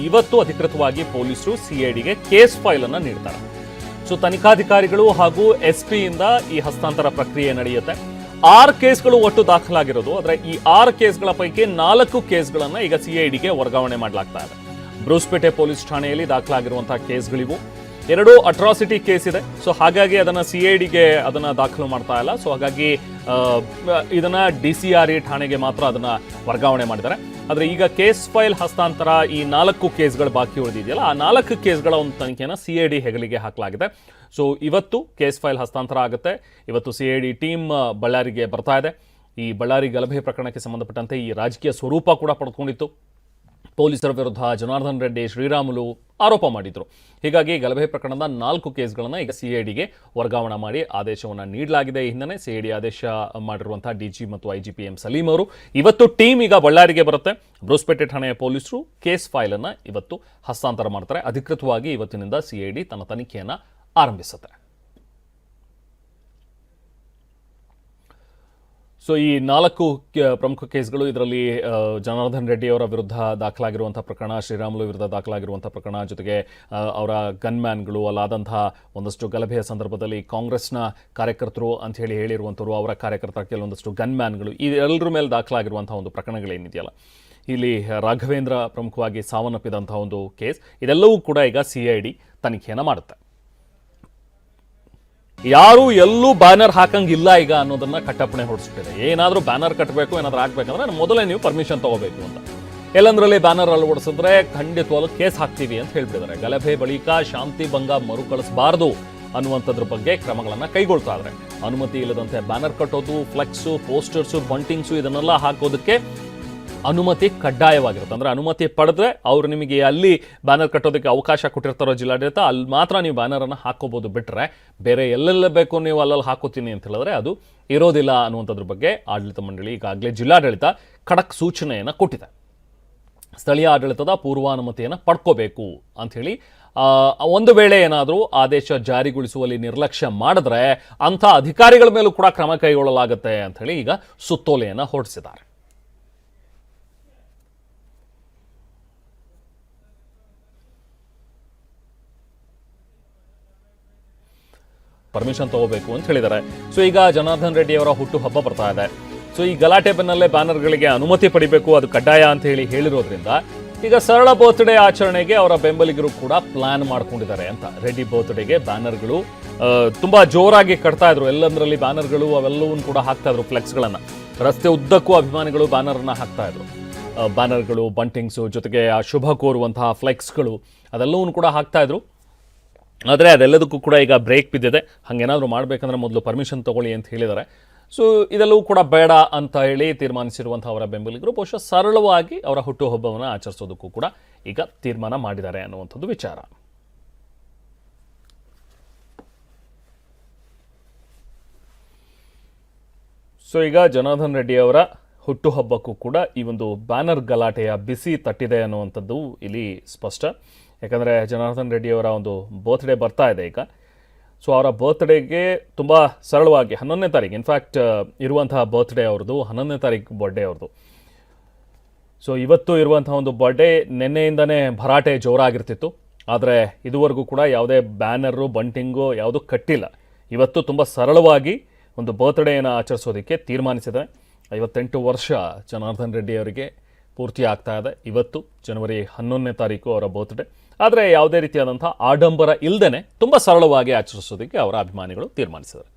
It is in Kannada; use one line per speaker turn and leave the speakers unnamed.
ಇವತ್ತು ಅಧಿಕೃತವಾಗಿ ಪೊಲೀಸರು ಸಿಐಡಿಗೆ ಕೇಸ್ ಫೈಲ್ ಅನ್ನು ನೀಡ್ತಾರೆ. ಸೊ ತನಿಖಾಧಿಕಾರಿಗಳು ಹಾಗೂ SP ಇಂದ ಈ ಹಸ್ತಾಂತರ ಪ್ರಕ್ರಿಯೆ ನಡೆಯುತ್ತೆ. 6 ಕೇಸ್ಗಳು ಒಟ್ಟು ದಾಖಲಾಗಿರೋದು. ಆದರೆ ಈ 6 ಕೇಸ್ಗಳ ಪೈಕಿ 4 ಕೇಸ್ಗಳನ್ನು ಈಗ ಸಿಐಡಿಗೆ ವರ್ಗಾವಣೆ ಮಾಡಲಾಗ್ತಾ ಇದೆ. ಬ್ರೂಸ್ಪೇಟೆ ಪೊಲೀಸ್ ಠಾಣೆಯಲ್ಲಿ ದಾಖಲಾಗಿರುವಂತಹ ಕೇಸ್ಗಳಿವು. 2 ಅಟ್ರಾಸಿಟಿ ಕೇಸ್ ಇದೆ. ಸೊ ಹಾಗಾಗಿ ಅದನ್ನ ಸಿಐಡಿಗೆ ಅದನ್ನ ದಾಖಲು ಮಾಡ್ತಾ ಇಲ್ಲ. ಸೊ ಹಾಗಾಗಿ ಇದನ್ನ DCRE ಠಾಣೆಗೆ ಮಾತ್ರ ಅದನ್ನ ವರ್ಗಾವಣೆ ಮಾಡಿದ್ದಾರೆ. ಆದರೆ ಈಗ ಕೇಸ್ ಫೈಲ್ ಹಸ್ತಾಂತರ ಈ 4 ಕೇಸ್ಗಳು ಬಾಕಿ ಉಳಿದಿದೆಯಲ್ಲ, ಆ 4 ಕೇಸ್ಗಳ ಒಂದು ತನಿಖೆಯನ್ನು ಸಿಐಡಿ ಹೆಗಲಿಗೆ ಹಾಕಲಾಗಿದೆ. ಸೊ ಇವತ್ತು ಕೇಸ್ ಫೈಲ್ ಹಸ್ತಾಂತರ ಆಗುತ್ತೆ. ಇವತ್ತು ಸಿಐಡಿ ಟೀಮ್ ಬಳ್ಳಾರಿಗೆ ಬರ್ತಾ ಇದೆ. ಈ ಬಳ್ಳಾರಿ ಗಲಭೆ ಪ್ರಕರಣಕ್ಕೆ ಸಂಬಂಧಪಟ್ಟಂತೆ ಈ ರಾಜಕೀಯ ಸ್ವರೂಪ ಕೂಡ ಪಡೆದುಕೊಂಡಿತ್ತು. ಪೊಲೀಸರ ವಿರುದ್ಧ ಜನಾರ್ದನ್ ರೆಡ್ಡಿ, ಶ್ರೀರಾಮುಲು ಆರೋಪ ಮಾಡಿದ್ರು. ಹೀಗಾಗಿ ಗಲಭೆ ಪ್ರಕರಣದ 4 ಕೇಸ್ಗಳನ್ನು ಈಗ ಸಿಐಡಿಗೆ ವರ್ಗಾವಣೆ ಮಾಡಿ ಆದೇಶವನ್ನು ನೀಡಲಾಗಿದೆ. ಈ ಹಿನ್ನೆಲೆ ಸಿಐಡಿ ಆದೇಶ ಮಾಡಿರುವಂತಹ DG ಮತ್ತು IGP M ಸಲೀಂ ಅವರು ಇವತ್ತು ಟೀಮ್ ಈಗ ಬಳ್ಳಾರಿಗೆ ಬರುತ್ತೆ. ಬ್ರೂಸ್ಪೇಟೆ ಠಾಣೆಯ ಪೊಲೀಸರು ಕೇಸ್ ಫೈಲ್ ಅನ್ನು ಇವತ್ತು ಹಸ್ತಾಂತರ ಮಾಡ್ತಾರೆ. ಅಧಿಕೃತವಾಗಿ ಇವತ್ತಿನಿಂದ ಸಿಐಡಿ ತನ್ನ ತನಿಖೆಯನ್ನು ಆರಂಭಿಸುತ್ತೆ. ಸೊ ಈ 4 ಪ್ರಮುಖ ಕೇಸ್ಗಳು, ಇದರಲ್ಲಿ ಜನಾರ್ದನ್ ರೆಡ್ಡಿ ಅವರ ವಿರುದ್ಧ ದಾಖಲಾಗಿರುವಂಥ ಪ್ರಕರಣ, ಶ್ರೀರಾಮುಲು ವಿರುದ್ಧ ದಾಖಲಾಗಿರುವಂಥ ಪ್ರಕರಣ, ಜೊತೆಗೆ ಅವರ ಗನ್ಮ್ಯಾನ್ಗಳು, ಅಲ್ಲಾದಂತಹ ಒಂದಷ್ಟು ಗಲಭೆಯ ಸಂದರ್ಭದಲ್ಲಿ ಕಾಂಗ್ರೆಸ್ನ ಕಾರ್ಯಕರ್ತರು ಅಂತ ಹೇಳಿರುವಂಥವ್ರು, ಅವರ ಕಾರ್ಯಕರ್ತರ ಕೆಲವೊಂದಷ್ಟು ಗನ್ಮ್ಯಾನ್ಗಳು, ಈ ಎಲ್ಲರ ಮೇಲೆ ದಾಖಲಾಗಿರುವಂಥ ಒಂದು ಪ್ರಕರಣಗಳೇನಿದೆಯಲ್ಲ, ಇಲ್ಲಿ ರಾಘವೇಂದ್ರ ಪ್ರಮುಖವಾಗಿ ಸಾವನ್ನಪ್ಪಿದಂಥ ಒಂದು ಕೇಸ್, ಇದೆಲ್ಲವೂ ಕೂಡ ಈಗ ಸಿಐಡಿ ತನಿಖೆಯನ್ನು ಮಾಡುತ್ತೆ. ಯಾರು ಎಲ್ಲೂ ಬ್ಯಾನರ್ ಹಾಕಂಗಿಲ್ಲ ಈಗ ಅನ್ನೋದನ್ನ ಕಟ್ಟಪ್ಪಣೆ ಹೊಡಿಸ್ಬಿಟ್ಟಿದೆ. ಏನಾದರೂ ಬ್ಯಾನರ್ ಕಟ್ಟಬೇಕು, ಏನಾದರೂ ಹಾಕ್ಬೇಕಂದ್ರೆ ಮೊದಲೇ ನೀವು ಪರ್ಮಿಷನ್ ತಗೋಬೇಕು ಅಂತ. ಎಲ್ಲಂದ್ರಲ್ಲಿ ಬ್ಯಾನರ್ ಅಳವಡಿಸಿದ್ರೆ ಖಂಡಿತವಾಗ್ಲೂ ಕೇಸ್ ಹಾಕ್ತೀವಿ ಅಂತ ಹೇಳ್ಬಿಟ್ಟಿದ್ದಾರೆ. ಗಲಭೆ ಬಳಿಕ ಶಾಂತಿ ಭಂಗ ಮರುಕಳಿಸಬಾರದು ಅನ್ನುವಂಥದ್ರ ಬಗ್ಗೆ ಕ್ರಮಗಳನ್ನು ಕೈಗೊಳ್ತಾ ಇದ್ದಾರೆ. ಅನುಮತಿ ಇಲ್ಲದಂತೆ ಬ್ಯಾನರ್ ಕಟ್ಟೋದು, ಫ್ಲೆಕ್ಸು, ಪೋಸ್ಟರ್ಸು, ಬಂಟಿಂಗ್ಸು ಇದನ್ನೆಲ್ಲ ಹಾಕೋದಕ್ಕೆ ಅನುಮತಿ ಕಡ್ಡಾಯವಾಗಿರುತ್ತೆ. ಅಂದರೆ ಅನುಮತಿ ಪಡೆದ್ರೆ ಅವರು ನಿಮಗೆ ಅಲ್ಲಿ ಬ್ಯಾನರ್ ಕಟ್ಟೋದಕ್ಕೆ ಅವಕಾಶ ಕೊಟ್ಟಿರ್ತಾರೋ ಜಿಲ್ಲಾಡಳಿತ, ಅಲ್ಲಿ ಮಾತ್ರ ನೀವು ಬ್ಯಾನರನ್ನು ಹಾಕೋಬೋದು. ಬಿಟ್ಟರೆ ಬೇರೆ ಎಲ್ಲೆಲ್ಲ ಬೇಕು ನೀವು ಅಲ್ಲಲ್ಲಿ ಹಾಕೋತೀನಿ ಅಂತ ಹೇಳಿದ್ರೆ ಅದು ಇರೋದಿಲ್ಲ ಅನ್ನುವಂಥದ್ರ ಬಗ್ಗೆ ಆಡಳಿತ ಮಂಡಳಿ ಈಗಾಗಲೇ ಜಿಲ್ಲಾಡಳಿತ ಖಡಕ್ ಸೂಚನೆಯನ್ನು ಕೊಟ್ಟಿದೆ. ಸ್ಥಳೀಯ ಆಡಳಿತದ ಪೂರ್ವಾನುಮತಿಯನ್ನು ಪಡ್ಕೋಬೇಕು ಅಂಥೇಳಿ, ಒಂದು ವೇಳೆ ಏನಾದರೂ ಆದೇಶ ಜಾರಿಗೊಳಿಸುವಲ್ಲಿ ನಿರ್ಲಕ್ಷ್ಯ ಮಾಡಿದ್ರೆ ಅಂಥ ಅಧಿಕಾರಿಗಳ ಮೇಲೂ ಕೂಡ ಕ್ರಮ ಕೈಗೊಳ್ಳಲಾಗುತ್ತೆ ಅಂಥೇಳಿ ಈಗ ಸುತ್ತೋಲೆಯನ್ನು ಹೊರಡಿಸಿದ್ದಾರೆ. ಪರ್ಮಿಷನ್ ತಗೋಬೇಕು ಅಂತ ಹೇಳಿದ್ದಾರೆ. ಸೊ ಈಗ ಜನಾರ್ದನ್ ರೆಡ್ಡಿ ಅವರ ಹುಟ್ಟುಹಬ್ಬ ಬರ್ತಾ ಇದೆ. ಸೊ ಈ ಗಲಾಟೆ ಬೆನ್ನಲ್ಲೇ ಬ್ಯಾನರ್ಗಳಿಗೆ ಅನುಮತಿ ಪಡಿಬೇಕು, ಅದು ಕಡ್ಡಾಯ ಅಂತ ಹೇಳಿರೋದ್ರಿಂದ ಈಗ ಸರಳ ಬರ್ತ್ಡೇ ಆಚರಣೆಗೆ ಅವರ ಬೆಂಬಲಿಗರು ಕೂಡ ಪ್ಲಾನ್ ಮಾಡ್ಕೊಂಡಿದ್ದಾರೆ ಅಂತ. ರೆಡ್ಡಿ ಬರ್ತ್ಡೇಗೆ ಬ್ಯಾನರ್ಗಳು ತುಂಬಾ ಜೋರಾಗಿ ಕಟ್ತಾ ಇದ್ರು. ಎಲ್ಲಂದ್ರಲ್ಲಿ ಬ್ಯಾನರ್ಗಳು ಅವೆಲ್ಲವೂ ಕೂಡ ಹಾಕ್ತಾ ಇದ್ರು. ಫ್ಲೆಕ್ಸ್ಗಳನ್ನು ರಸ್ತೆ ಉದ್ದಕ್ಕೂ ಅಭಿಮಾನಿಗಳು ಬ್ಯಾನರ್ನ ಹಾಕ್ತಾ ಇದ್ರು. ಬ್ಯಾನರ್ಗಳು, ಬಂಟಿಂಗ್ಸು, ಜೊತೆಗೆ ಆ ಶುಭ ಕೋರುವಂತಹ ಫ್ಲೆಕ್ಸ್ಗಳು ಅದೆಲ್ಲವೂ ಕೂಡ ಹಾಕ್ತಾ ಇದ್ರು. ಆದರೆ ಅದೆಲ್ಲದಕ್ಕೂ ಕೂಡ ಈಗ ಬ್ರೇಕ್ ಬಿದ್ದಿದೆ. ಹಾಗೇನಾದರೂ ಮಾಡಬೇಕಂದ್ರೆ ಮೊದಲು ಪರ್ಮಿಷನ್ ತೊಗೊಳ್ಳಿ ಅಂತ ಹೇಳಿದ್ದಾರೆ. ಸೊ ಇದೆಲ್ಲವೂ ಕೂಡ ಬೇಡ ಅಂತ ಹೇಳಿ ತೀರ್ಮಾನಿಸಿರುವಂಥ ಅವರ ಬೆಂಬಲಿಗರು ಬಹುಶಃ ಸರಳವಾಗಿ ಅವರ ಹುಟ್ಟುಹಬ್ಬವನ್ನು ಆಚರಿಸೋದಕ್ಕೂ ಕೂಡ ಈಗ ತೀರ್ಮಾನ ಮಾಡಿದ್ದಾರೆ ಅನ್ನುವಂಥದ್ದು ವಿಚಾರ. ಸೊ ಈಗ ಜನಾರ್ದನ್ ರೆಡ್ಡಿ ಅವರ ಹುಟ್ಟುಹಬ್ಬಕ್ಕೂ ಕೂಡ ಈ ಒಂದು ಬ್ಯಾನರ್ ಗಲಾಟೆಯ ಬಿಸಿ ತಟ್ಟಿದೆ ಅನ್ನುವಂಥದ್ದು ಇಲ್ಲಿ ಸ್ಪಷ್ಟ. ಯಾಕಂದರೆ ಜನಾರ್ದನ್ ರೆಡ್ಡಿ ಅವರ ಒಂದು ಬರ್ತ್ಡೇ ಬರ್ತಾ ಇದೆ ಈಗ. ಸೊ ಅವರ ಬರ್ತ್ಡೇಗೆ ತುಂಬ ಸರಳವಾಗಿ 11ನೇ ತಾರೀಕು, ಇನ್ಫ್ಯಾಕ್ಟ್ ಇರುವಂತಹ ಬರ್ತ್ಡೇ ಅವ್ರದ್ದು 11ನೇ ತಾರೀಕು ಬರ್ಡೇ ಅವ್ರದ್ದು. ಸೊ ಇವತ್ತು ಇರುವಂಥ ಒಂದು ಬರ್ಡೇ, ನಿನ್ನೆಯಿಂದನೇ ಭರಾಟೆ ಜೋರಾಗಿರ್ತಿತ್ತು. ಆದರೆ ಇದುವರೆಗೂ ಕೂಡ ಯಾವುದೇ ಬ್ಯಾನರು, ಬಂಟಿಂಗು ಯಾವುದೂ ಕಟ್ಟಿಲ್ಲ. ಇವತ್ತು ತುಂಬ ಸರಳವಾಗಿ ಒಂದು ಬರ್ತ್ಡೇಯನ್ನು ಆಚರಿಸೋದಕ್ಕೆ ತೀರ್ಮಾನಿಸಿದೆ. 58 ವರ್ಷ ಜನಾರ್ದನ್ ರೆಡ್ಡಿ ಅವರಿಗೆ ಪೂರ್ತಿ ಆಗ್ತಾ ಇದೆ. ಇವತ್ತು ಜನವರಿ 11ನೇ ತಾರೀಕು ಅವರ ಬರ್ತ್ಡೇ. ಆದರೆ ಯಾವುದೇ ರೀತಿಯಾದಂಥ ಆಡಂಬರ ಇಲ್ಲದೇ ತುಂಬ ಸರಳವಾಗಿ ಆಚರಿಸೋದಕ್ಕೆ ಅವರ ಅಭಿಮಾನಿಗಳು ತೀರ್ಮಾನಿಸಿದ್ದಾರೆ.